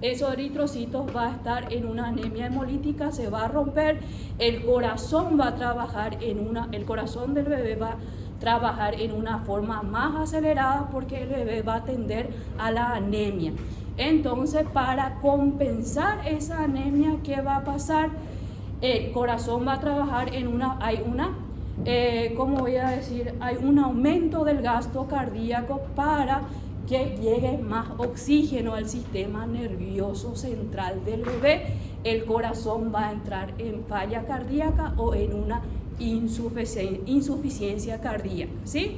esos eritrocitos va a estar en una anemia hemolítica, se va a romper, el corazón va a trabajar el corazón del bebé va a trabajar en una forma más acelerada porque el bebé va a tender a la anemia. Entonces, para compensar esa anemia, ¿qué va a pasar? El corazón va a trabajar hay un aumento del gasto cardíaco para que llegue más oxígeno al sistema nervioso central del bebé. El corazón va a entrar en falla cardíaca o en una insuficiencia cardíaca, ¿sí?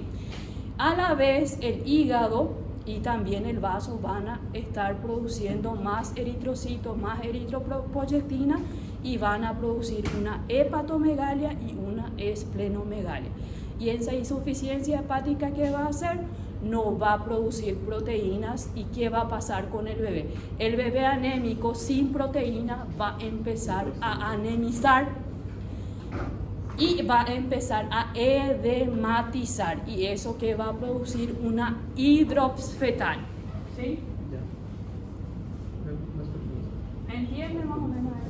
A la vez, el hígado y también el vaso van a estar produciendo más eritrocitos, más eritropoyetina, y van a producir una hepatomegalia y una esplenomegalia. Y esa insuficiencia hepática, ¿qué va a hacer? No va a producir proteínas. ¿Y qué va a pasar con el bebé? El bebé anémico sin proteína va a empezar a anemizar y va a empezar a edematizar. ¿Y eso que va a producir? Una hidrops fetal. ¿Sí? ¿Entiende más o menos eso?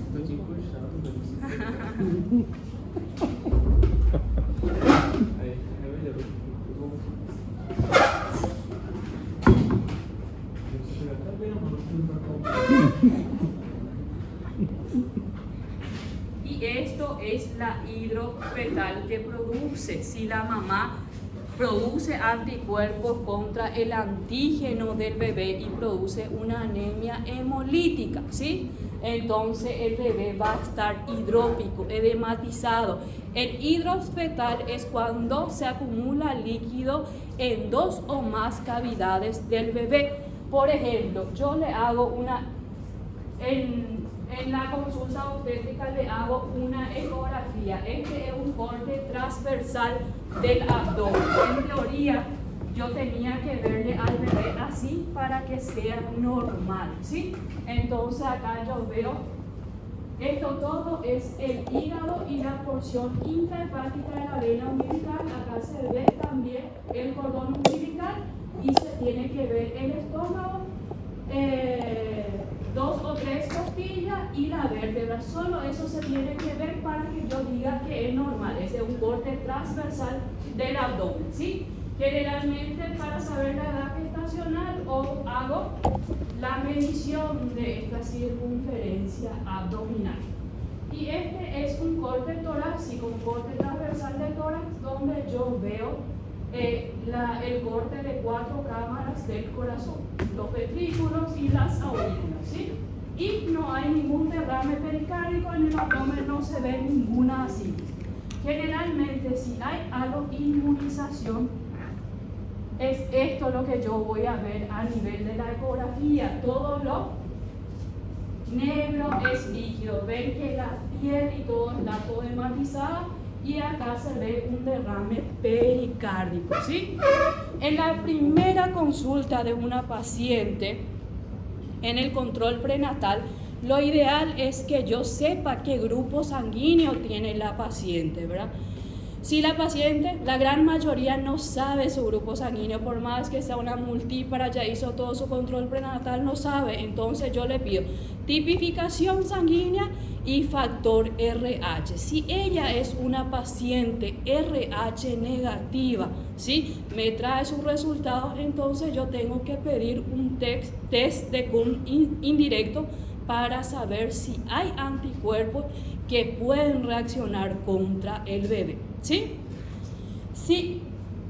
Y esto es la hidrofetal que produce. Si la mamá produce anticuerpos contra el antígeno del bebé y produce una anemia hemolítica, ¿sí? Entonces el bebé va a estar hidrópico, edematizado. El hidrofetal es cuando se acumula líquido en 2 o más cavidades del bebé. Por ejemplo, yo le hago en la consulta obstétrica le hago una ecografía. Este es un corte transversal del abdomen. En teoría, yo tenía que verle al bebé así para que sea normal, ¿sí? Entonces acá yo veo, esto todo es el hígado y la porción intrahepática de la vena umbilical. Acá se ve también el cordón umbilical y se tiene que ver el estómago, 2 o 3 costillas y la vértebra. Solo eso se tiene que ver para que yo diga que es normal. Ese es un corte transversal del abdomen, ¿sí? Generalmente, para saber la edad gestacional, hago la medición de esta circunferencia abdominal. Y este es un corte torácico, un corte transversal del tórax, donde yo veo el corte de 4 cámaras del corazón, los ventrículos y las aurículas, ¿sí? Y no hay ningún derrame pericárdico, en el abdomen no se ve ninguna asitis. Generalmente, si hay aloinmunización, es esto lo que yo voy a ver a nivel de la ecografía. Todo lo negro es líquido. Ven que la piel y todo está todo hematizado y acá se ve un derrame pericárdico, ¿sí? En la primera consulta de una paciente, en el control prenatal, lo ideal es que yo sepa qué grupo sanguíneo tiene la paciente, ¿verdad? Si la paciente, la gran mayoría no sabe su grupo sanguíneo, por más que sea una multípara, ya hizo todo su control prenatal, no sabe, entonces yo le pido tipificación sanguínea y factor RH. Si ella es una paciente RH negativa, ¿sí? Me trae sus resultados, entonces yo tengo que pedir un test de CUM indirecto para saber si hay anticuerpos que pueden reaccionar contra el bebé, ¿sí? Sí,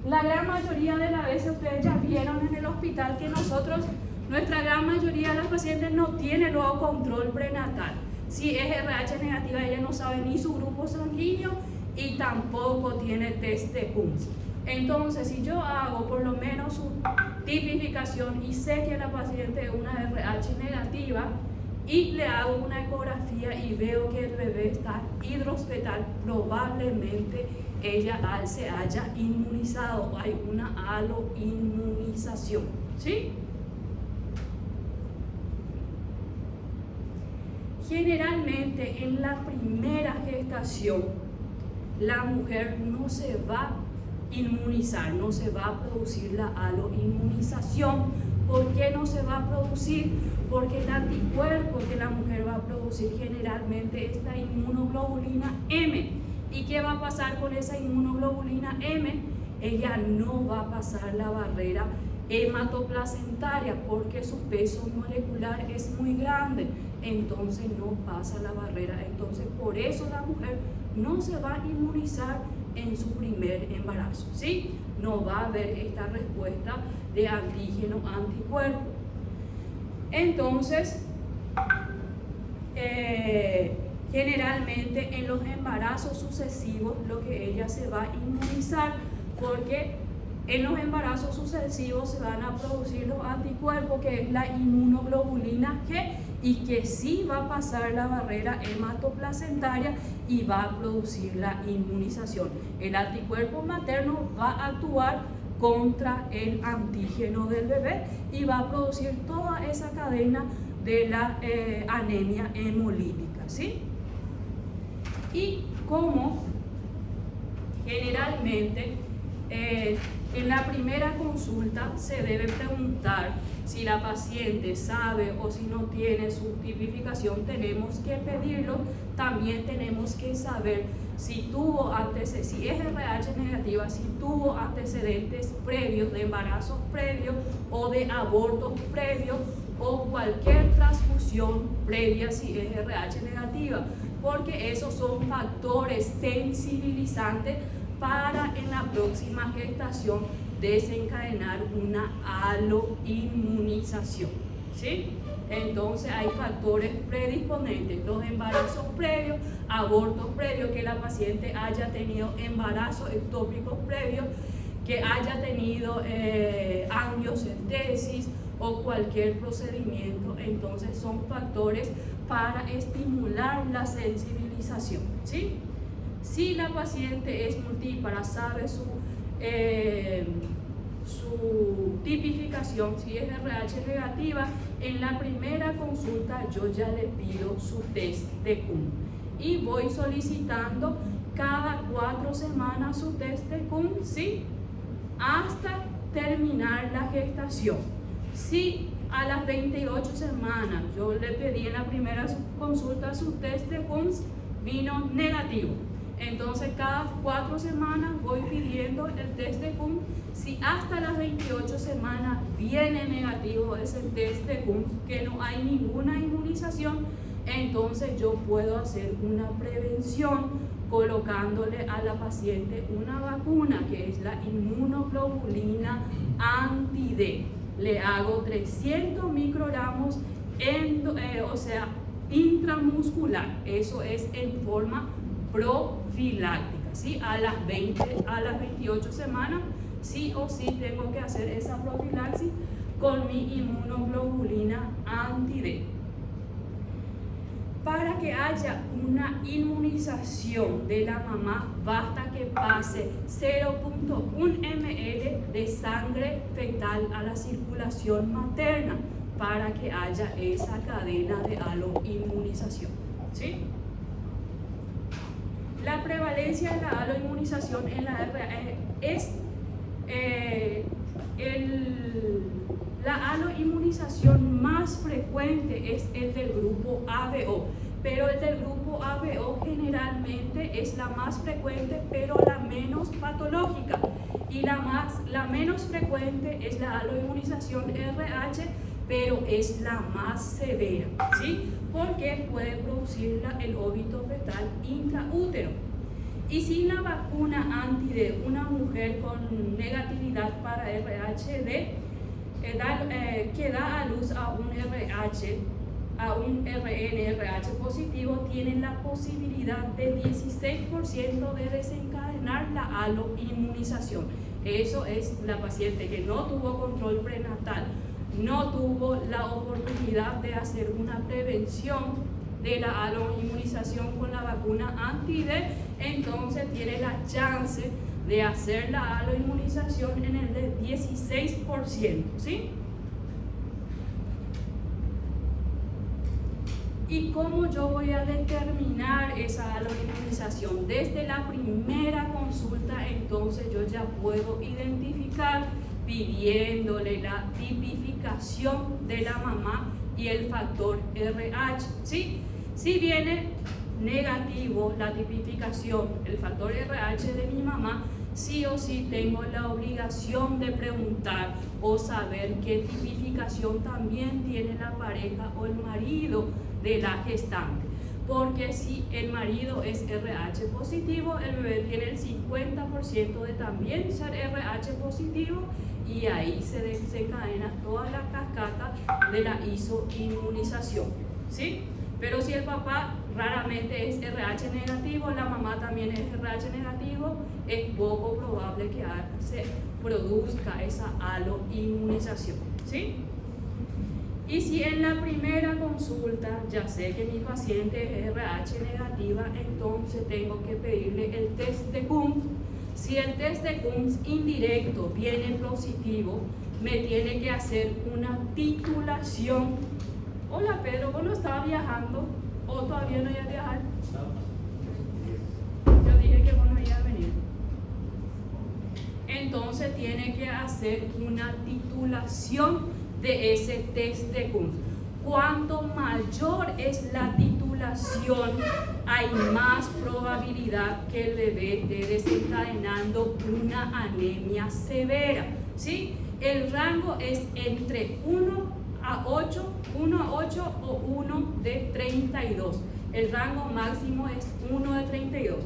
la gran mayoría de las veces ustedes ya vieron en el hospital que nuestra gran mayoría de las pacientes no tiene luego control prenatal. Si es RH negativa, ella no sabe ni su grupo sanguíneo y tampoco tiene test de CUMS. Entonces, si yo hago por lo menos su tipificación y sé que la paciente es una RH negativa, y le hago una ecografía y veo que el bebé está hidrofetal, probablemente ella se haya inmunizado, hay una aloinmunización, ¿sí? Generalmente en la primera gestación la mujer no se va a inmunizar, no se va a producir la aloinmunización. ¿Por qué no se va a producir? Porque el anticuerpo que la mujer va a producir generalmente es la inmunoglobulina M. ¿Y qué va a pasar con esa inmunoglobulina M? Ella no va a pasar la barrera hematoplacentaria porque su peso molecular es muy grande, entonces no pasa la barrera. Entonces por eso la mujer no se va a inmunizar en su primer embarazo, ¿sí? No va a haber esta respuesta de antígeno anticuerpo. Entonces generalmente en los embarazos sucesivos lo que ella se va a inmunizar, porque en los embarazos sucesivos se van a producir los anticuerpos, que es la inmunoglobulina G, y que sí va a pasar la barrera hematoplacentaria y va a producir la inmunización. El anticuerpo materno va a actuar contra el antígeno del bebé y va a producir toda esa cadena de la anemia hemolítica, ¿sí? Y como generalmente en la primera consulta se debe preguntar si la paciente sabe o si no tiene su tipificación, tenemos que pedirlo. También tenemos que saber si tuvo antecedentes, si es RH negativa, si tuvo antecedentes previos de embarazos previos o de abortos previos o cualquier transfusión previa si es RH negativa, porque esos son factores sensibilizantes para en la próxima gestación desencadenar una aloinmunización, ¿sí? Entonces hay factores predisponentes, los embarazos previos, abortos previos, que la paciente haya tenido embarazos ectópicos previos, que haya tenido angiocentesis o cualquier procedimiento. Entonces son factores para estimular la sensibilización, ¿sí? Si la paciente es multípara, sabe su tipificación, si es RH negativa, en la primera consulta yo ya le pido su test de CUM y voy solicitando cada 4 semanas su test de CUM, ¿sí? Hasta terminar la gestación. Si a las 28 semanas yo le pedí en la primera consulta su test de CUM, vino negativo, entonces cada 4 semanas voy pidiendo el test de CUM. Si hasta las 28 semanas viene negativo ese test de CUM, que no hay ninguna inmunización, entonces yo puedo hacer una prevención colocándole a la paciente una vacuna que es la inmunoglobulina anti-D. Le hago 300 microgramos intramuscular, eso es en forma profiláctica, ¿sí? A las 28 semanas sí o sí tengo que hacer esa profilaxis con mi inmunoglobulina anti-D. Para que haya una inmunización de la mamá, basta que pase 0.1 ml de sangre fetal a la circulación materna para que haya esa cadena de aloinmunización, ¿sí? La prevalencia de la aloinmunización en la la aloinmunización más frecuente es el del grupo ABO, pero el del grupo ABO generalmente es la más frecuente, pero la menos patológica, y la menos frecuente es la aloinmunización RH, pero es la más severa, ¿sí? Porque puede producir el óbito fetal intraútero. Y sin la vacuna anti-D, una mujer con negatividad para RH-D que da a luz a un RNRH positivo, tiene la posibilidad de 16% de desencadenar la aloinmunización. Eso es la paciente que no tuvo control prenatal, no tuvo la oportunidad de hacer una prevención de la aloinmunización con la vacuna anti-D, entonces tiene la chance de hacer la aloinmunización en el de 16%, ¿sí? ¿Y cómo yo voy a determinar esa aloinmunización? Desde la primera consulta, entonces yo ya puedo identificar pidiéndole la tipificación de la mamá y el factor RH, ¿sí? Si viene negativo la tipificación, el factor RH de mi mamá, sí o sí tengo la obligación de preguntar o saber qué tipificación también tiene la pareja o el marido de la gestante. Porque si el marido es RH positivo, el bebé tiene el 50% de también ser RH positivo, y ahí se desencadena toda la cascada de la isoinmunización, ¿sí? Pero si el papá raramente es RH negativo, la mamá también es RH negativo, es poco probable que se produzca esa aloinmunización, ¿sí? Y si en la primera consulta ya sé que mi paciente es RH negativa, entonces tengo que pedirle el test de Coombs. Si el test de Coombs indirecto viene positivo, me tiene que hacer una titulación. Hola Pedro, ¿vos no estabas viajando o todavía no ibas a viajar? Yo dije que vos no ibas a venir. Entonces tiene que hacer una titulación de ese test de Coombs. Cuanto mayor es la titulación, hay más probabilidad que el bebé esté desencadenando una anemia severa, ¿sí? El rango es entre 1 a 8 o 1 de 32. El rango máximo es 1 de 32.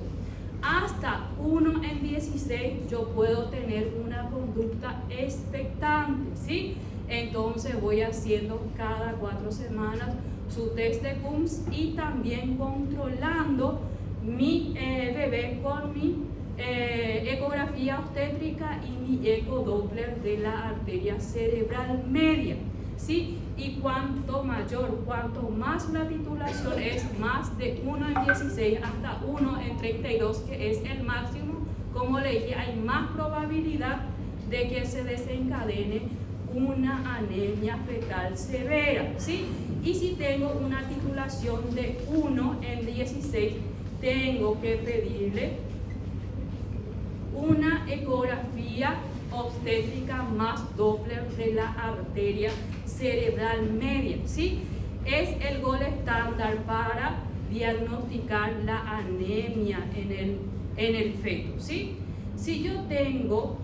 Hasta 1 en 16 yo puedo tener una conducta expectante, ¿sí? Entonces voy haciendo cada 4 semanas su test de Coombs y también controlando mi bebé con mi ecografía obstétrica y mi ecodoppler de la arteria cerebral media, ¿sí? Y cuanto más la titulación es más de 1 en 16 hasta 1 en 32, que es el máximo, como le dije, hay más probabilidad de que se desencadene una anemia fetal severa, ¿sí? Y si tengo una titulación de 1 en 16, tengo que pedirle una ecografía obstétrica más Doppler de la arteria cerebral media, ¿sí? Es el gol estándar para diagnosticar la anemia en el feto, ¿sí? Si yo tengo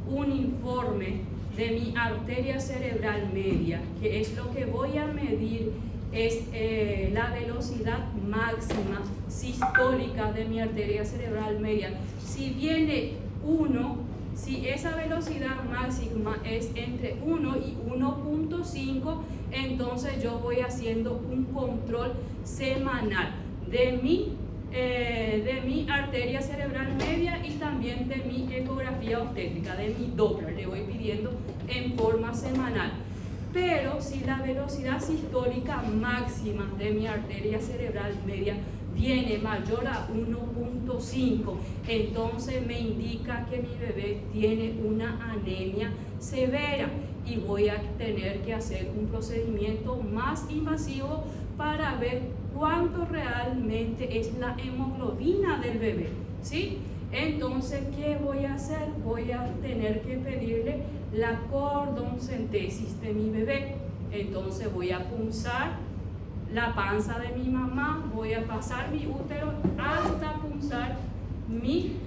un informe de mi arteria cerebral media, que es lo que voy a medir, es la velocidad máxima sistólica de mi arteria cerebral media. Si viene 1, si esa velocidad máxima es entre 1 y 1.5, entonces yo voy haciendo un control semanal de mi arteria cerebral media y también de mi ecografía obstétrica, de mi Doppler, le voy pidiendo en forma semanal. Pero si la velocidad sistólica máxima de mi arteria cerebral media viene mayor a 1.5, entonces me indica que mi bebé tiene una anemia severa y voy a tener que hacer un procedimiento más invasivo para ver cuánto realmente es la hemoglobina del bebé, ¿sí? Entonces, ¿qué voy a hacer? Voy a tener que pedirle la cordoncentesis de mi bebé. Entonces voy a punzar la panza de mi mamá, voy a pasar mi útero hasta punzar mi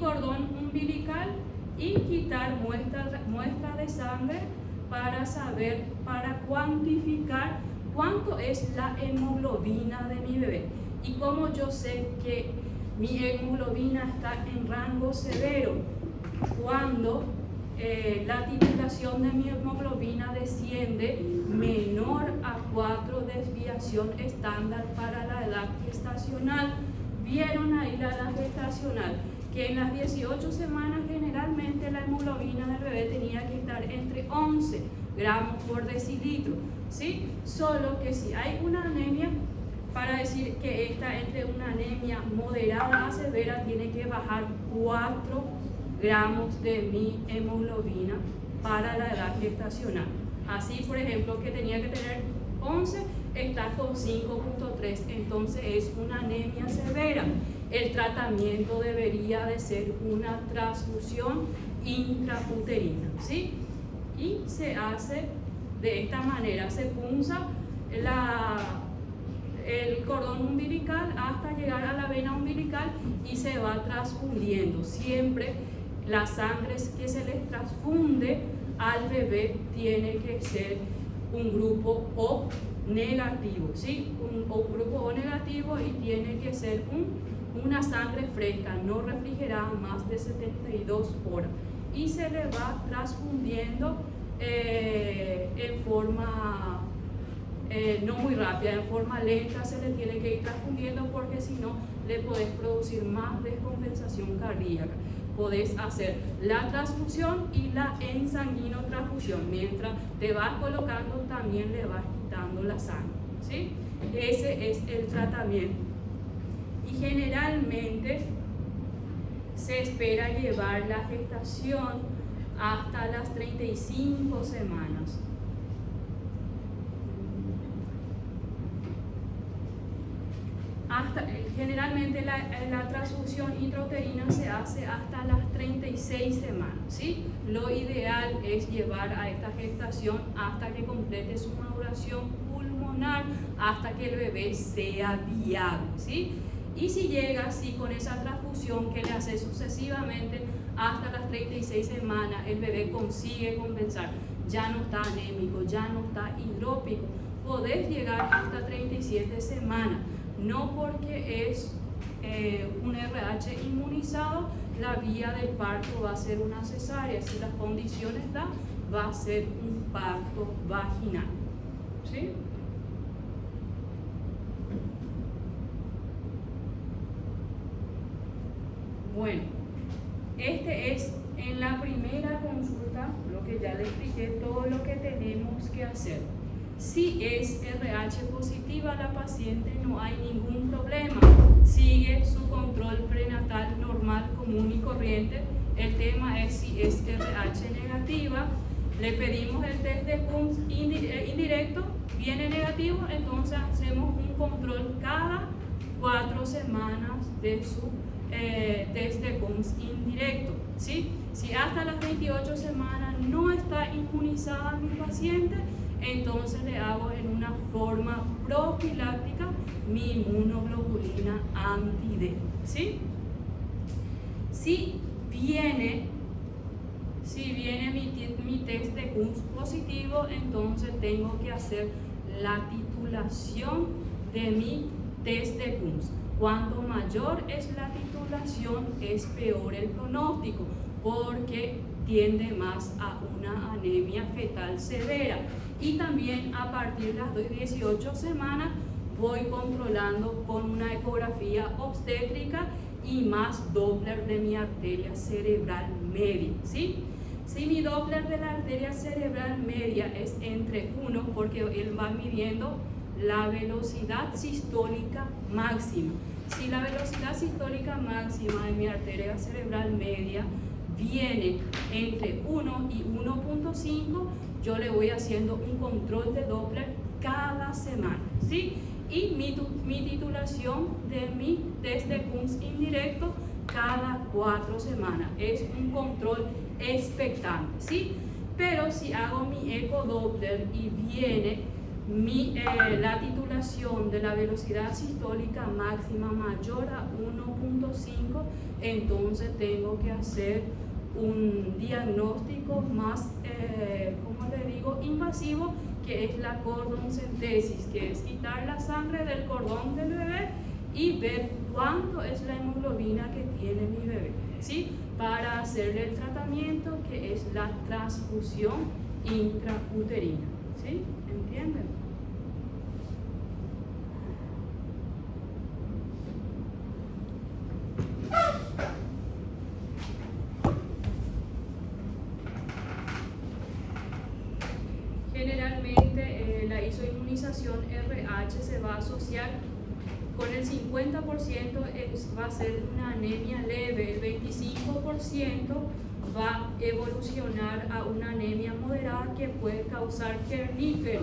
cordón umbilical y quitar muestra de sangre para saber, para cuantificar cuánto es la hemoglobina de mi bebé. Y como yo sé que mi hemoglobina está en rango severo, cuando la titulación de mi hemoglobina desciende menor a 4, desviación estándar para la edad gestacional. Vieron ahí la edad gestacional, que en las 18 semanas generalmente la hemoglobina del bebé tenía que estar entre 11 gramos por decilitro, ¿sí? Solo que si hay una anemia, para decir que está entre una anemia moderada a severa, tiene que bajar 4 gramos de mi hemoglobina para la edad gestacional. Así, por ejemplo, que tenía que tener 11, está con 5.3, entonces es una anemia severa. El tratamiento debería de ser una transfusión intrauterina, ¿sí? y se hace de esta manera, se punza el cordón umbilical hasta llegar a la vena umbilical y se va transfundiendo. Siempre la sangre que se les transfunde al bebé tiene que ser un grupo O negativo, ¿sí? Un grupo O negativo, y tiene que ser una sangre fresca, no refrigerada más de 72 horas. Y se le va transfundiendo en forma no muy rápida, en forma lenta se le tiene que ir transfundiendo, porque si no le podés producir más descompensación cardíaca. Podés hacer la transfusión y la ensanguinotransfusión. Mientras te vas colocando, también le vas quitando la sangre, ¿sí? Ese es el tratamiento. Y generalmente se espera llevar la gestación hasta las 35 semanas. Generalmente la transfusión intrauterina se hace hasta las 36 semanas, ¿sí? Lo ideal es llevar a esta gestación hasta que complete su maduración pulmonar, hasta que el bebé sea viable, ¿sí? Y si llega así con esa transfusión que le hace sucesivamente hasta las 36 semanas, el bebé consigue compensar, ya no está anémico, ya no está hidrópico, podés llegar hasta 37 semanas. No porque es un RH inmunizado, la vía del parto va a ser una cesárea. Si las condiciones dan, va a ser un parto vaginal, ¿sí? Bueno, este es en la primera consulta lo que ya le expliqué, todo lo que tenemos que hacer. Si es RH positiva la paciente, no hay ningún problema, sigue su control prenatal normal, común y corriente. El tema es si es RH negativa, le pedimos el test de Coombs indirecto, viene negativo, entonces hacemos un control cada 4 semanas de su test de Coombs indirecto, ¿sí? Si hasta las 28 semanas no está inmunizada mi paciente, entonces le hago en una forma profiláctica mi inmunoglobulina anti-D, ¿sí? Si viene mi test de Coombs positivo, entonces tengo que hacer la titulación de mi test de Coombs. Cuanto mayor es la titulación, es peor el pronóstico, porque tiende más a una anemia fetal severa. Y también a partir de las 18 semanas voy controlando con una ecografía obstétrica y más Doppler de mi arteria cerebral media, ¿sí? Si mi Doppler de la arteria cerebral media es entre 1, porque él va midiendo la velocidad sistólica máxima. Si la velocidad sistólica máxima de mi arteria cerebral media viene entre 1 y 1.5, yo le voy haciendo un control de Doppler cada semana, ¿sí? Y mi titulación de mi test de Coombs indirecto cada 4 semanas. Es un control expectante, ¿sí? Pero si hago mi ecodoppler y viene la titulación de la velocidad sistólica máxima mayor a 1.5, entonces tengo que hacer un diagnóstico más, ¿cómo le digo?, invasivo, que es la cordoncentesis, que es quitar la sangre del cordón del bebé y ver cuánto es la hemoglobina que tiene mi bebé, ¿sí? Para hacerle el tratamiento, que es la transfusión intrauterina, ¿sí? ¿Entienden? Generalmente la isoinmunización RH se va a asociar con el 50%, va a ser una anemia leve, el 25% va a evolucionar a una anemia moderada que puede causar Kernickel.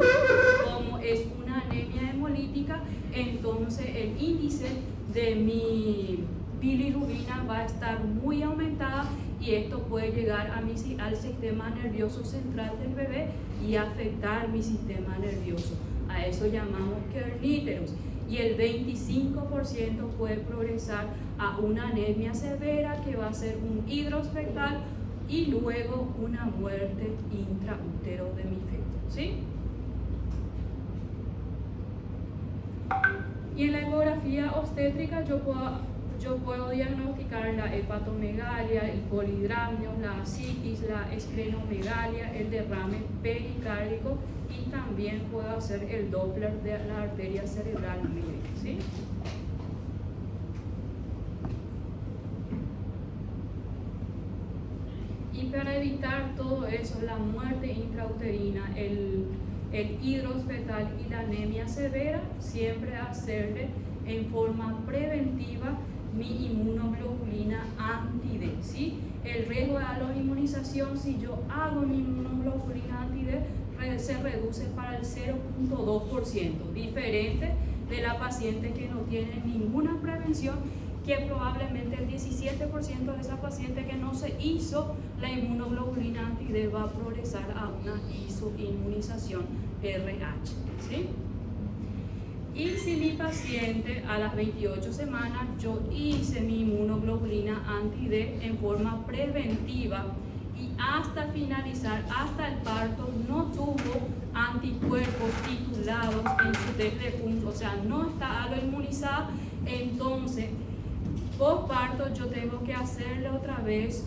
Como es una anemia hemolítica, entonces el índice de mi bilirrubina va a estar muy aumentada y esto puede llegar al sistema nervioso central del bebé y afectar mi sistema nervioso. A eso llamamos kerníteros. Y el 25% puede progresar a una anemia severa que va a ser un hidroosfectal y luego una muerte intraútero de mi feto, ¿sí? Y en la ecografía obstétrica yo puedo diagnosticar la hepatomegalia, el polidramnio, la ascitis, la esplenomegalia, el derrame pericárdico y también puedo hacer el Doppler de la arteria cerebral media, ¿sí? Y para evitar todo eso, la muerte intrauterina, el hidroosfetal y la anemia severa, siempre hacerle en forma preventiva mi inmunoglobulina anti-D, ¿sí? El riesgo de aloinmunización, si yo hago mi inmunoglobulina anti-D, se reduce para el 0.2%, diferente de la paciente que no tiene ninguna prevención, que probablemente el 17% de esa paciente que no se hizo la inmunoglobulina anti-D va a progresar a una isoinmunización RH, ¿sí? Y si mi paciente a las 28 semanas yo hice mi inmunoglobulina anti-D en forma preventiva y hasta finalizar, hasta el parto, no tuvo anticuerpos titulados en su test de Coombs, o sea, no está aloinmunizada, entonces postparto yo tengo que hacerle otra vez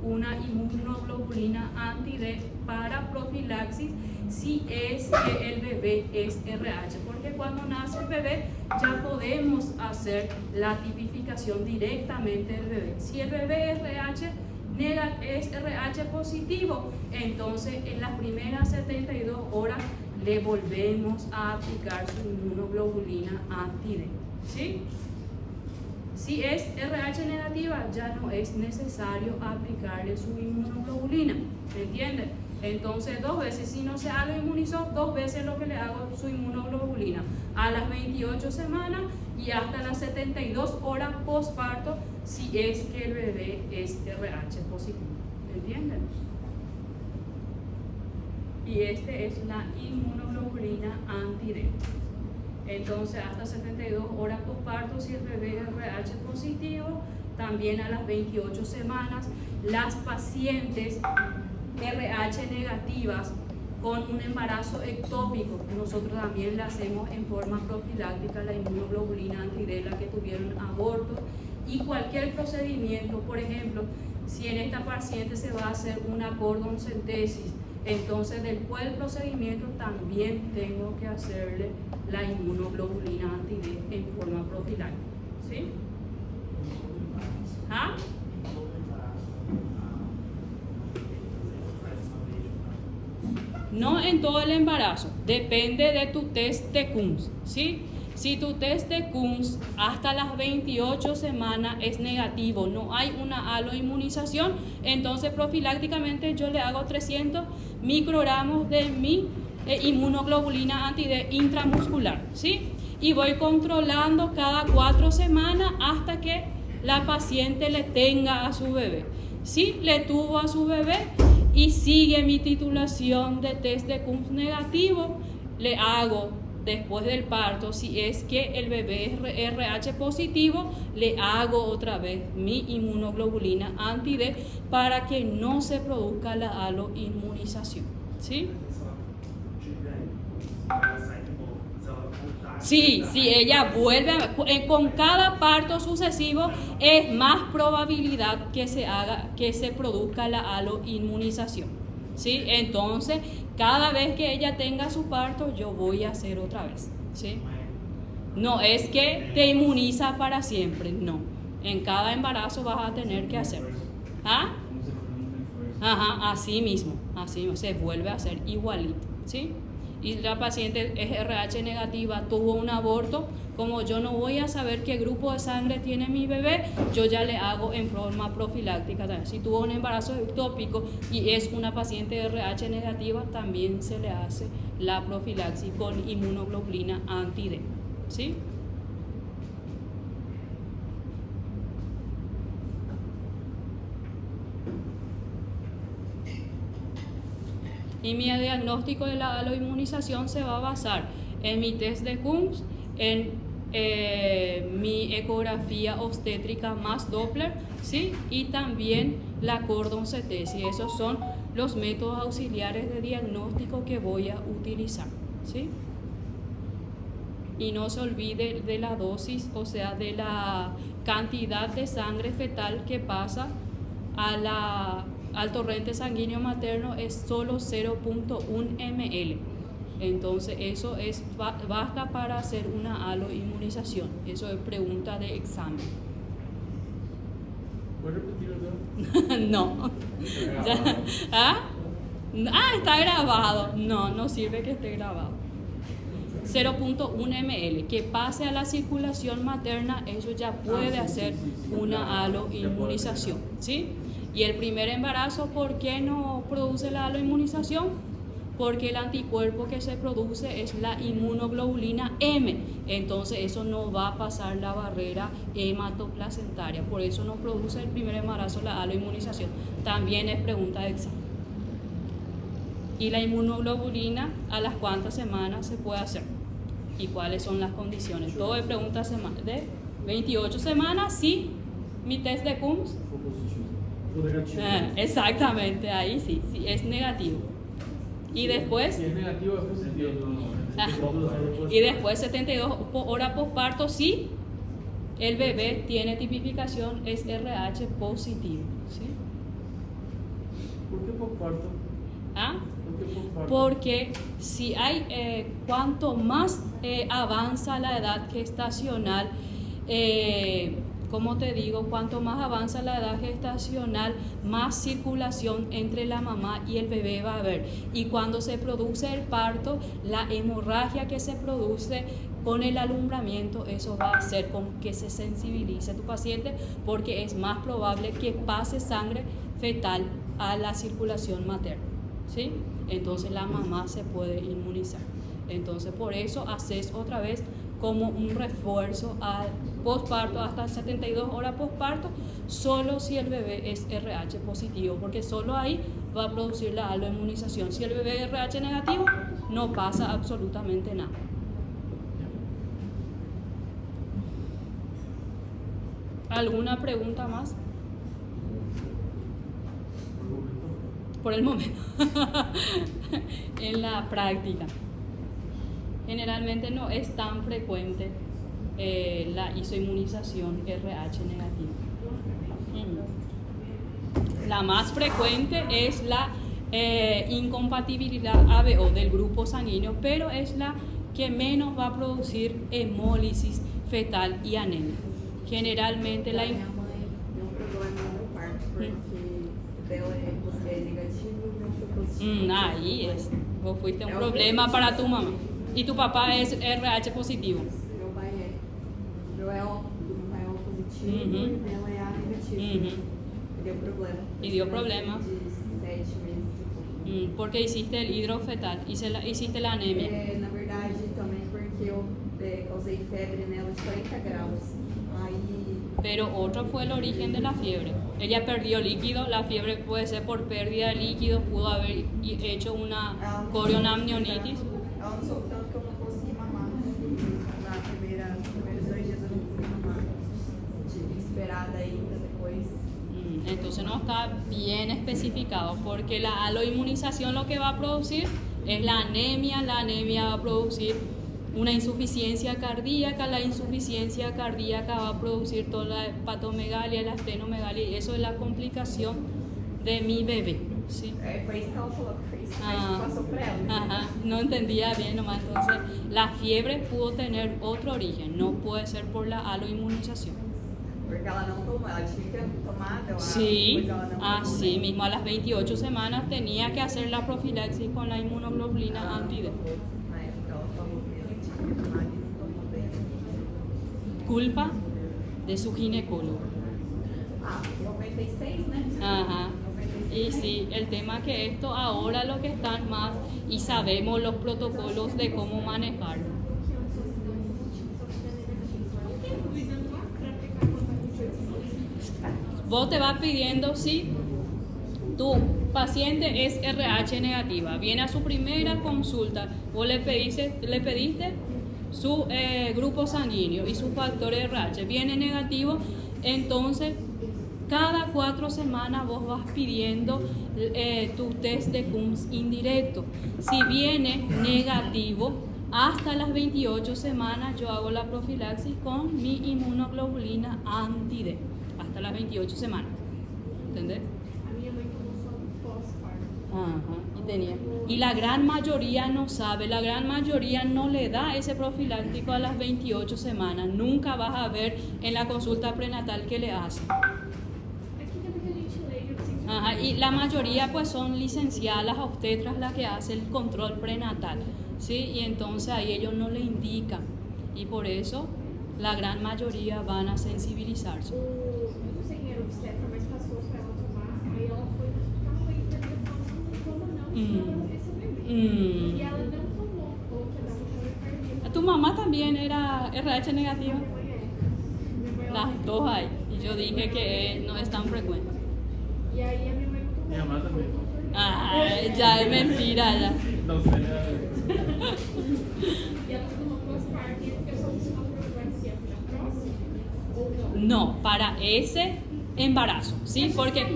una inmunoglobulina anti-D para profilaxis si es que el bebé es RH, porque cuando nace el bebé ya podemos hacer la tipificación directamente del bebé. Si el bebé es RH positivo, entonces en las primeras 72 horas le volvemos a aplicar su inmunoglobulina anti-D, ¿sí? Si es RH negativa, ya no es necesario aplicarle su inmunoglobulina, ¿me entienden? Entonces 2 veces, si no se aloinmunizó, 2 veces lo que le hago su inmunoglobulina, a las 28 semanas y hasta las 72 horas postparto, si es que el bebé es RH positivo, ¿me entienden? Y este es la inmunoglobulina anti-D. Entonces hasta 72 horas postparto si el bebé es RH positivo, también a las 28 semanas. Las pacientes RH negativas con un embarazo ectópico, nosotros también le hacemos en forma profiláctica la inmunoglobulina anti-D, la que tuvieron aborto, y cualquier procedimiento, por ejemplo, si en esta paciente se va a hacer una cordoncentesis, entonces después del procedimiento también tengo que hacerle la inmunoglobulina anti-D en forma profiláctica, ¿sí? ¿Ah? No en todo el embarazo, depende de tu test de Coombs, ¿sí? Si tu test de Coombs hasta las 28 semanas es negativo, no hay una aloinmunización, entonces profilácticamente yo le hago 300 microgramos de mi inmunoglobulina anti-D intramuscular, ¿sí? Y voy controlando cada 4 semanas hasta que la paciente le tenga a su bebé. Si le tuvo a su bebé y sigue mi titulación de test de Coombs negativo, le hago después del parto, si es que el bebé es RH positivo, le hago otra vez mi inmunoglobulina anti-D para que no se produzca la aloinmunización, ¿sí? Sí, si ella vuelve, con cada parto sucesivo es más probabilidad que se produzca la aloinmunización, ¿sí? Entonces, cada vez que ella tenga su parto, yo voy a hacer otra vez, ¿sí? No es que te inmuniza para siempre, no. En cada embarazo vas a tener que hacerlo. ¿Ah? Ajá, así mismo, se vuelve a hacer igualito, ¿sí? Y la paciente es RH negativa, tuvo un aborto, como yo no voy a saber qué grupo de sangre tiene mi bebé, yo ya le hago en forma profiláctica. Si tuvo un embarazo ectópico y es una paciente RH negativa, también se le hace la profilaxis con inmunoglobulina anti-D, ¿sí? Y mi diagnóstico de la aloinmunización se va a basar en mi test de Coombs, en mi ecografía obstétrica más Doppler, ¿sí? Y también la Cordon CT, ¿sí? Esos son los métodos auxiliares de diagnóstico que voy a utilizar, ¿sí? Y no se olvide de la dosis, o sea, de la cantidad de sangre fetal que pasa al torrente sanguíneo materno, es solo 0.1 ml. Entonces eso basta para hacer una aloinmunización. Eso es pregunta de examen. ¿Puedes repetirlo? No. ¿Ah? Está grabado. No sirve que esté grabado. 0.1 ml, que pase a la circulación materna, eso ya puede hacer una aloinmunización, ¿sí? Y el primer embarazo, ¿por qué no produce la aloinmunización? Porque el anticuerpo que se produce es la inmunoglobulina M, entonces eso no va a pasar la barrera hematoplacentaria, por eso no produce el primer embarazo la aloinmunización. También es pregunta de examen. Y la inmunoglobulina, ¿a las cuántas semanas se puede hacer? ¿Y cuáles son las condiciones? Todo es pregunta de 28 semanas, sí. Mi test de Coombs. Exactamente, ahí sí es negativo. Y después, Si es negativo, es positivo. y después 72 horas posparto, sí, el bebé tiene tipificación, es RH positivo, ¿sí? ¿Por qué posparto? ¿Ah? ¿Por qué posparto? Porque si hay, cuanto más avanza la edad gestacional, como te digo, cuanto más avanza la edad gestacional, más circulación entre la mamá y el bebé va a haber. Y cuando se produce el parto, la hemorragia que se produce con el alumbramiento, eso va a hacer con que se sensibilice tu paciente, porque es más probable que pase sangre fetal a la circulación materna, ¿sí? Entonces la mamá se puede inmunizar. Entonces por eso haces otra vez como un refuerzo al posparto, hasta 72 horas posparto, solo si el bebé es RH positivo, porque solo ahí va a producir la aloinmunización. Si el bebé es RH negativo, no pasa absolutamente nada. ¿Alguna pregunta más? Por el momento. En la práctica generalmente no es tan frecuente la isoinmunización RH negativa. La más frecuente es la incompatibilidad ABO del grupo sanguíneo, pero es la que menos va a producir hemólisis fetal y anemia. Generalmente la ahí es. Vos fuiste un problema para tu mamá. Y tu papá es RH positivo. Meu pai é O positivo e dela é A negativo. Deu problema. Y dio problema. De 7 meses. Porque hiciste el hidrofetal, hiciste la anemia. Na verdade, também porque eu causei febre nela de 40 graus. Aí. Pero otro fue el origen de la fiebre. Ella perdió líquido, la fiebre puede ser por pérdida de líquido, pudo haber hecho una corionamnionitis. Ela não soube tanto que eu não consegui mamar. Nos primeiros 2 dias eu não consegui mamar. Tive que esperar ainda depois. Entonces no está bien especificado, porque la aloinmunización lo que va a producir es la anemia va a producir una insuficiencia cardíaca, la insuficiencia cardíaca va a producir toda la hepatomegalia, la estenomegalia, y eso es la complicación de mi bebé, ¿sí? Foi isso que ela falou, que foi isso que passou pra ela. Ajá, no entendía bien nomás. Entonces la fiebre pudo tener otro origen, no puede ser por la aloinmunización. Porque ela não tomou, ela tinha que ter tomado. Sí, así mismo a las 28 semanas tenía que hacer la profilaxis con la inmunoglobulina anti-D. Na época ela falou mesmo que tinha que tomar e não tomou bem. Culpa de su ginecólogo. 96, né? Ajá. 96. Y sí, el tema que esto ahora lo que están más y sabemos los protocolos de cómo manejarlo. Vos te vas pidiendo, sí, tu paciente es RH negativa, viene a su primera consulta, vos le pediste su grupo sanguíneo y su factor RH, viene negativo, entonces cada 4 semanas vos vas pidiendo tu test de Coombs indirecto. Si viene negativo, hasta las 28 semanas yo hago la profilaxis con mi inmunoglobulina anti-D. Hasta las 28 semanas. ¿Entendés? A minha mãe começou pós-parto. Ajá, y la gran mayoría no sabe, la gran mayoría no le da ese profiláctico a las 28 semanas. Nunca vas a ver en la consulta prenatal que le hacen. Aqui também que a gente lê, eu preciso. Ajá, y la mayoría pues son licenciadas, las obstetras las que hacen el control prenatal, ¿sí? Y entonces ahí ellos no le indican y por eso la gran mayoría van a sensibilizarse. Eu não sei quem era obstetra, mas passou pra ela tomar. Aí ela foi no hospital e a enfermeira falou: não toma não, senão vai ser bebê. E ela não tomou, falou que ia dar um choro cardíaco. Tu mamá también era RH negativa, Minha mãe é. Minha mãe ela las dos hay, y yo dije que no es tan frecuente. E aí a minha mãe não tomou. Minha mãe também. Ah, ya es mentira ya. Não sei, né? E ela tomou pós-parto e fica só vai ser na próxima? Ou não? No, para ese embarazo, ¿sí? Porque,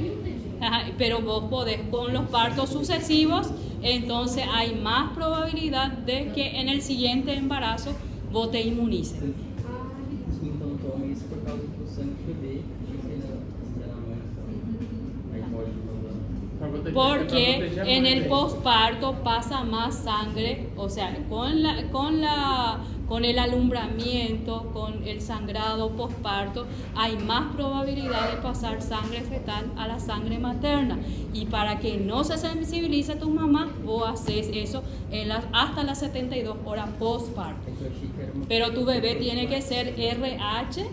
ajá, pero vos podés con los partos sucesivos, entonces hay más probabilidad de que en el siguiente embarazo vos te inmunices. Então toma isso por causa que o sangue do bebê fica na mãe. Aí pode mandar. Porque en el posparto pasa más sangre, o sea, con el alumbramiento, con el sangrado posparto, hay más probabilidad de pasar sangre fetal a la sangre materna. Y para que no se sensibilice tu mamá, vos haces eso hasta las 72 horas posparto. É que eu achei que era uma. Pero tu bebé tiene que ser RH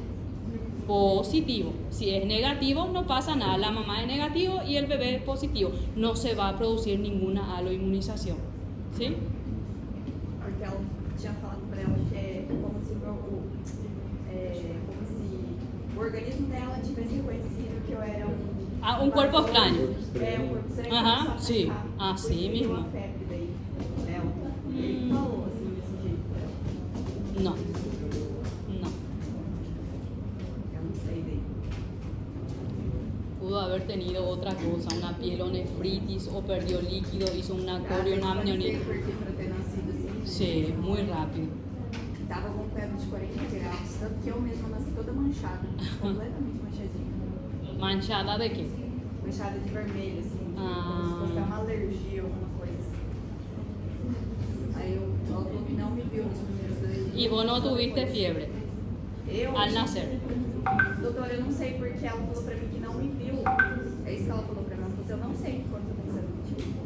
positivo. Si es negativo, no pasa nada. La mamá es negativo y el bebé es positivo. No se va a producir ninguna aloinmunización. ¿Sí? Porque ela tinha falado pra ela que é como se o organismo dela tivesse reconhecido que eu era um... Un cuerpo extraño. É, um corpo estranho. Ajá, começou a sim. atacar. Assim Por isso que deu mesmo. uma febre daí. Ele falou assim, desse jeito pra ela. No. No. Eu não sei daí. Pudo haber tenido otra cosa, una pielonefritis o perdió líquido, hizo una corionamnionitis. Pode ser porque pra ter nascido assim. Sí, muy rápido. Tava com febre de 40 graus, tanto que eu mesma nasci toda manchada, completamente manchadinha. ¿Manchada de qué? Manchada de vermelho, assim, Ah. como se fosse uma alergia, alguma coisa assim. Aí ela falou que não me viu nos primeiros 2 dias. Y vos no tuviste fiebre Eu, al nacer. doutora, eu não sei porque ela falou pra mim que não me viu. É isso que ela falou pra mim. Ela falou assim, eu não sei quando eu tô pensando contigo.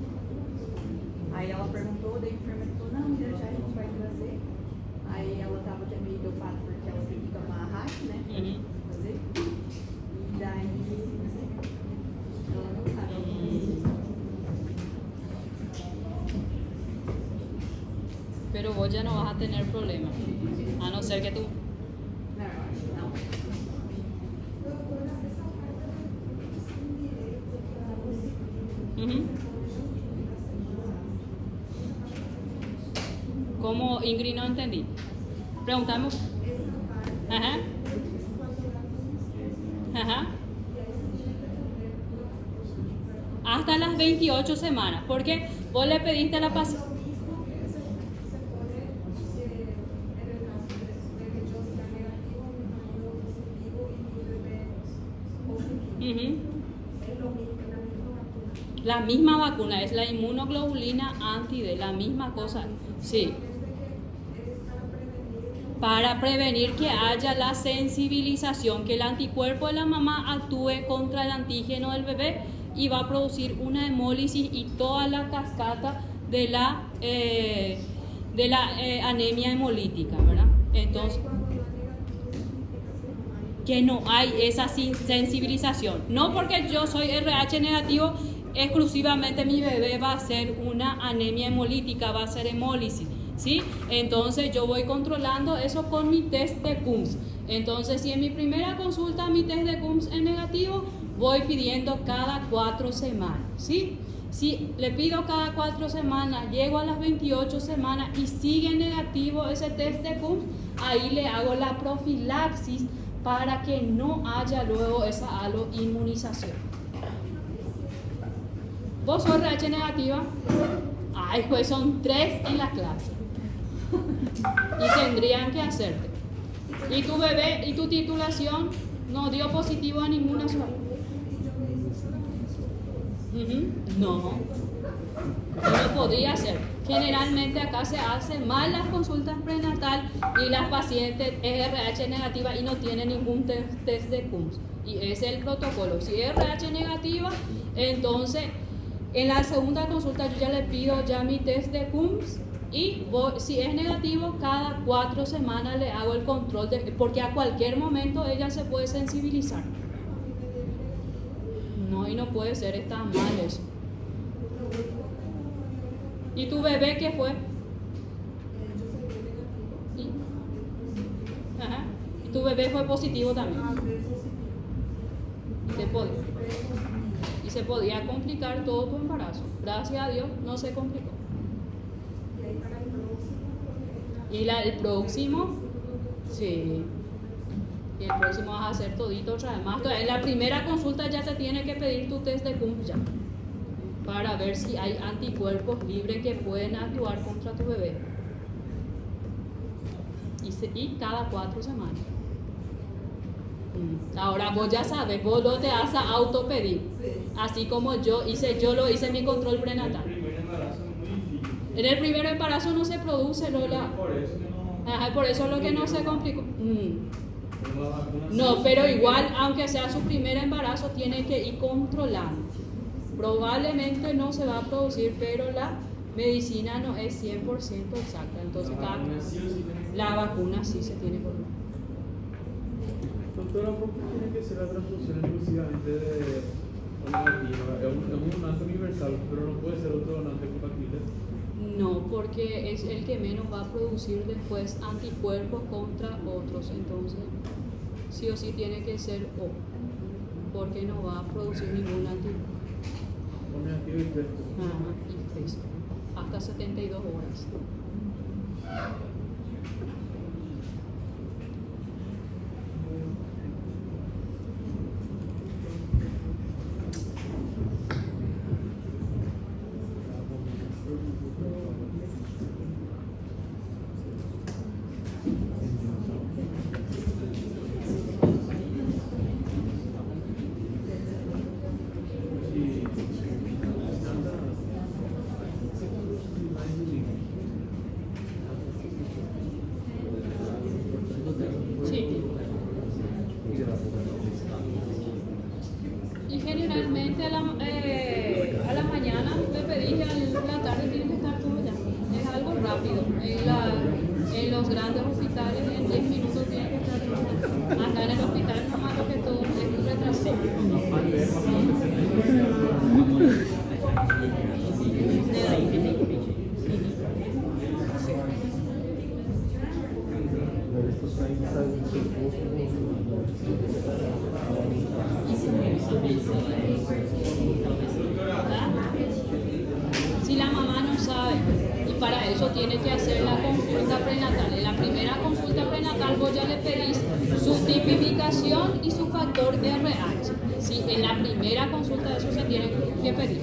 Aí ela perguntou, daí a enfermeira falou, não, já já a gente vai trazer. Aí ela tava até meio dopada porque ela tem que tomar a RAC, né? Uhum. Fazer. E daí ela não sabe. Pero vos ya no vas a tener problema. A no ser que tú. Não, eu acho que não. Ujú. ¿Cómo, Ingrid? No entendí. Preguntamos. Ajá. Ajá. Hasta las 28 semanas. Porque vos le pediste a la paciente. La misma vacuna, es la inmunoglobulina anti-D, la misma cosa, sí. Para prevenir que haya la sensibilización, que el anticuerpo de la mamá actúe contra el antígeno del bebé y va a producir una hemólisis y toda la cascada de la anemia hemolítica, ¿verdad? Entonces, que no hay esa sensibilización. No porque yo soy RH negativo, exclusivamente mi bebé va a ser una anemia hemolítica, va a ser hemólisis, ¿sí? Entonces yo voy controlando eso con mi test de Coombs. Entonces si en mi primera consulta mi test de Coombs es negativo, voy pidiendo cada 4 semanas, ¿sí? Si le pido cada 4 semanas, llego a las 28 semanas y sigue negativo ese test de CUMS, ahí le hago la profilaxis para que no haya luego esa aloinmunización. ¿Vos sos RH negativa? Ay, pues son 3 en la clase. Y tendrían que hacerte. ¿Y tu bebé y tu titulación no dio positivo a ninguna sola? No, no podría ser. Generalmente acá se hacen mal las consultas prenatal y las pacientes es RH negativa y no tienen ningún test de CUMS. Y ese es el protocolo. Si es RH negativa, entonces en la segunda consulta yo ya le pido ya mi test de CUMS y si es negativo, cada 4 semanas le hago el control, porque a cualquier momento ella se puede sensibilizar. No, y no puede ser, está mal eso. ¿Y tu bebé qué fue? ¿Sí? Ajá. ¿Y tu bebé fue positivo también? Y se podía complicar todo tu embarazo. Gracias a Dios no se complicó. ¿Y el próximo? Sí. Y el próximo vas a hacer todito otra vez más. En la primera consulta ya te tiene que pedir tu test de CUMS ya, para ver si hay anticuerpos libres que pueden actuar contra tu bebé. Y cada 4 semanas. Ahora vos ya sabes, vos lo te vas a autopedir. Así como yo lo hice en mi control prenatal. En el primer embarazo no se produce, Lola. Ajá, por eso es lo que no se complicó. No, pero igual, aunque sea su primer embarazo, tiene que ir controlando. Probablemente no se va a producir, pero la medicina no es 100% exacta. Entonces, la vacuna sí se tiene que poner. Doctora, ¿por qué tiene que ser la transfusión exclusivamente de negativa? Es un donante universal, pero no puede ser otro donante compatible. No, porque es el que menos va a producir después anticuerpos contra otros. Entonces, sí o sí tiene que ser O, porque no va a producir ningún anticuerpo. O negativo y fresco. Ajá, y fresco. Hasta 72 horas. Y generalmente a la mañana me pedí y a la tarde tiene que estar todo ya. Es algo rápido. En los grandes hospitales en 10 minutos tiene que estar todo. Acá en el hospital no más lo que todo es retrasado. Si la mamá no sabe, y para eso tiene que hacer la consulta prenatal. En la primera consulta prenatal vos ya le pedís su tipificación y su factor de RH. Sí, en la primera consulta eso se tiene que pedir.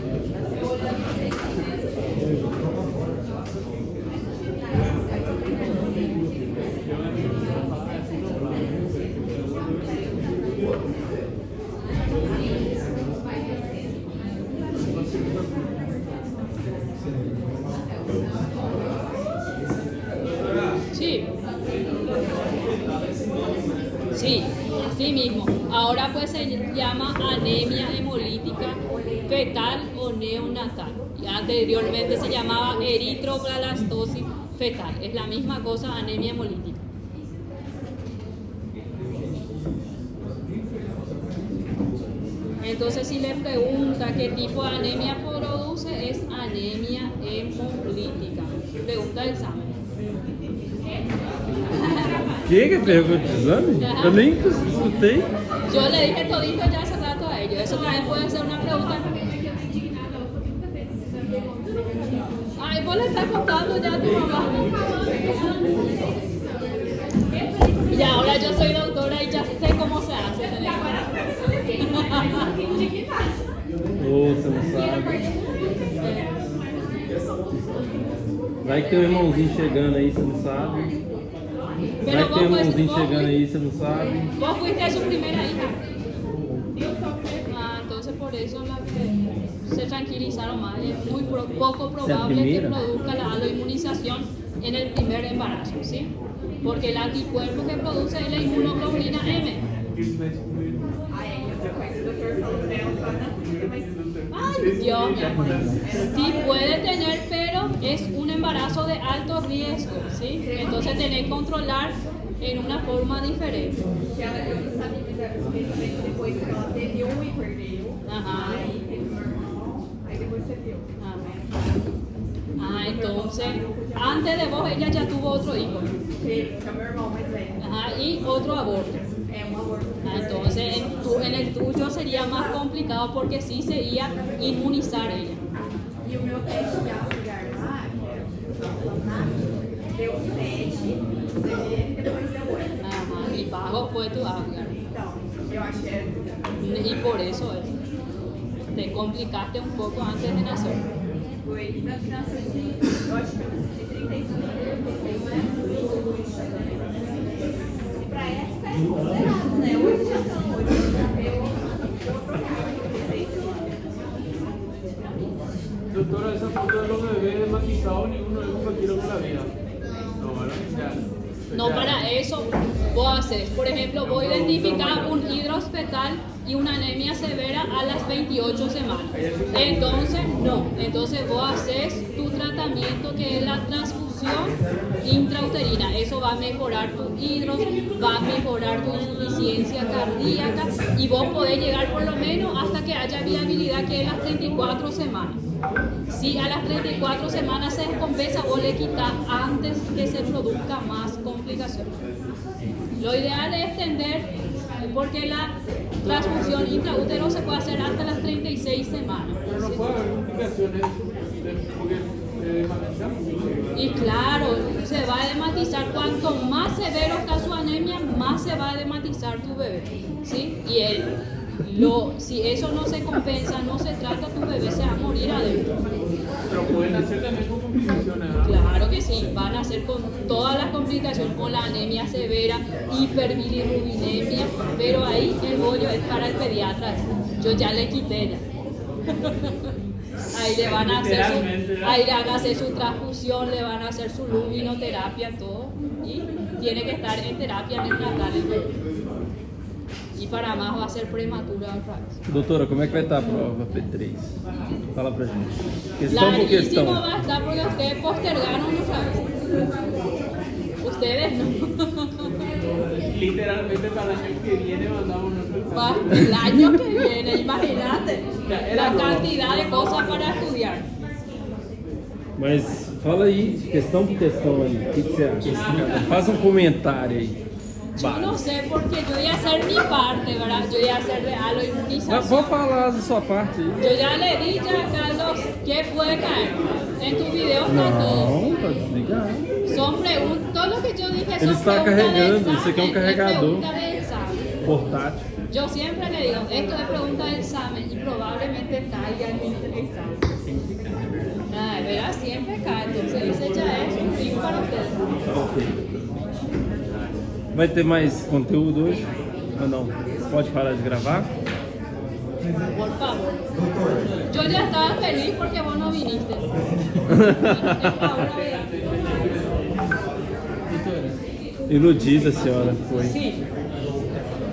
Sí, así mismo. Ahora pues se llama anemia hemolítica fetal o neonatal. Y anteriormente se llamaba eritroblastosis fetal. Es la misma cosa, anemia hemolítica. Entonces si le pregunta qué tipo de anemia produce, es anemia hemolítica. Pregunta de examen. ¿Qué? ¿Que pergunta de exame? Eu nem escutei. Yo le dije todito ya hace rato a ellos. eso también puede ser una pregunta. Ay, vos le estás contando ya a tu mamá. Y ahora yo soy doctora y ya sé cómo se hace. Ô, você não sabe. Vai que tem um irmãozinho chegando aí, você não sabe. Vai que tem um irmãozinho chegando aí, você não sabe. Vos fuiste su primera hija. Ah, entonces por eso se tranquilizaron más. Es muy poco probable que produzca la aloinmunización en el primer embarazo, ¿sí? Porque el anticuerpo que produce es la inmunoglobulina M. Aí outra coisa, o doutor falou dela, fala, não, mas Ay, Dios mío. Sí puede tener, pero es un embarazo de alto riesgo, ¿sí? Entonces tenés que controlar en una forma diferente. que ela, eu não sabia, mas ela fez depois que ela teve um e perdeu. Ajá. Aí teve meu irmão, aí depois você viu. Ah, entonces, antes de vos ella ya tuvo otro hijo. Teve, que é o meu irmão mais velho. Ajá, y otro aborto. É um aborto. Ah, entonces, en el tuyo sería más complicado porque sí se iba a inmunizar ella. E o meu teste de Apgar lá, que era o deu 7, e depois deu 8. Ajá, y bajo fue tu Apgar. Então, eu acho que era Y por eso es. Te complicaste un poco antes de nacer. foi tanto que nasceu de, eu acho que eu nasci de 35 para 36, né? E pra essa é considerado, né? Hoje já estão, hoje já deu outro olhar, 36 Doctora, esa foto de los bebés desmatizados, ninguno de ellos quiero con la vida. No, ¿verdad? Ya. No, para eso vos haces, por ejemplo, voy a identificar un hidros fetal y una anemia severa a las 28 semanas. Entonces vos haces tu tratamiento que es la transfusión intrauterina. Eso va a mejorar tu hidros, va a mejorar tu insuficiencia cardíaca y vos podés llegar por lo menos hasta que haya viabilidad, que es las 34 semanas. Si a las 34 semanas se descompensa, vos le quitas antes que se produzca más complicaciones. Lo ideal es extender, porque la transfusión intraútero se puede hacer hasta las 36 semanas. Pero no ¿sí? puede haber complicaciones porque desmatiza mucho. Y claro, se va a dematizar. Cuanto más severo está su anemia, más se va a dematizar tu bebé. ¿Sí? Y si eso no se compensa, no se trata, tu bebé se va a morir adentro. Pero pueden hacer también con complicaciones, ¿verdad? Claro que sí, van a ser con todas las complicaciones, con la anemia severa, hiperbilirrubinemia, pero ahí el bollo es para el pediatra. Yo ya le quité ya. Ahí le van a hacer su transfusión, le van a hacer su luminoterapia, todo, y tiene que estar en terapia neonatal el bebé. E para mais vai ser prematura otra vez. Doutora, como é que vai estar a prova P3? Fala pra gente. Questão por questão. Larguísimo va a estar porque ustedes postergaron otra vez. Ustedes no. Literalmente para el año que viene mandamos nuestro Va, examen. el año que viene, imagínate Ya, la era cantidad de cosas para estudiar. Mas fala aí, questão por questão aí. O que você acha? Faz um comentário aí. Yo no sé porque yo voy a hacer mi parte, ¿verdad? Yo voy a hacer de aloinmunización. Vou falar da sua parte aí. Yo ya le di ya a Carlos qué puede caer. En tu video está todo. Não, tá desligado. Son preguntas, todo lo que yo dije son Ele está preguntas de carregando, examen, isso aqui é um es carregador. pregunta de examen. Portátil. Yo siempre le digo, esto es pregunta de examen y probablemente caiga en el examen. Ah, ¿verdad? Siempre cae, entonces ese ya es un tip para ustedes. Tá ok. Vai ter mais conteúdo hoje? Ou não? Pode parar de gravar? Por favor. Yo ya estaba feliz porque vos no viniste. Ahora verá. Iludida a senhora foi. Sí.